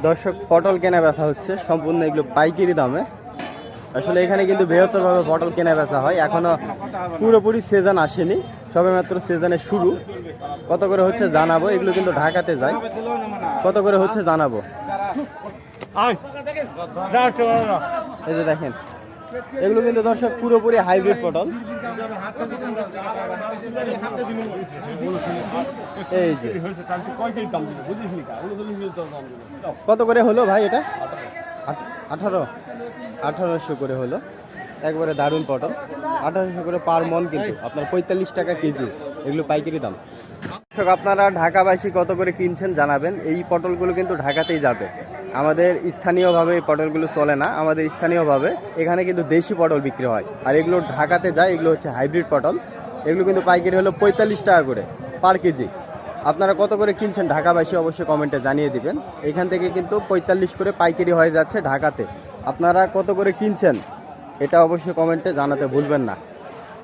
দর্শক পটল কেনা বেচা হচ্ছে সম্পূর্ণ এগুলো পাইকারি দামে। আসলে এখানে কিন্তু বৃহত্তরভাবে পটল কেনা বেচা হয়, এখনো পুরোপুরি সিজন আসেনি, সবেমাত্র সিজনের শুরু। কত করে হচ্ছে জানাবো, এগুলো কিন্তু ঢাকাতে যায়, কত করে হচ্ছে জানাবো। এই যে দেখেন এগুলো কিন্তু দর্শক পুরোপুরি হাইব্রিড পটল। এই যে কত করে হলো ভাই এটা? 1800 করে হলো। একবারে দারুণ পটল, 1800 করে পার মন, কিন্তু আপনার 45 টাকা কেজি, এগুলো পাইকারি দাম। দর্শক আপনারা ঢাকাবাসী কত করে কিনছেন জানাবেন। এই পটলগুলো কিন্তু ঢাকাতেই যাবে, আমাদের স্থানীয়ভাবে এই পটলগুলো চলে না, আমাদের স্থানীয়ভাবে এখানে কিন্তু দেশি পটল বিক্রি হয়, আর এগুলো ঢাকাতে যায়। এগুলো হচ্ছে হাইব্রিড পটল, এগুলো কিন্তু পাইকারি হলো 45 টাকা করে পার কেজি। আপনারা কত করে কিনছেন ঢাকাবাসী অবশ্যই কমেন্টে জানিয়ে দিবেন। এখান থেকে কিন্তু 45 করে পাইকারি হয়ে যাচ্ছে ঢাকাতে। আপনারা কত করে কিনছেন এটা অবশ্যই কমেন্টে জানাতে ভুলবেন না।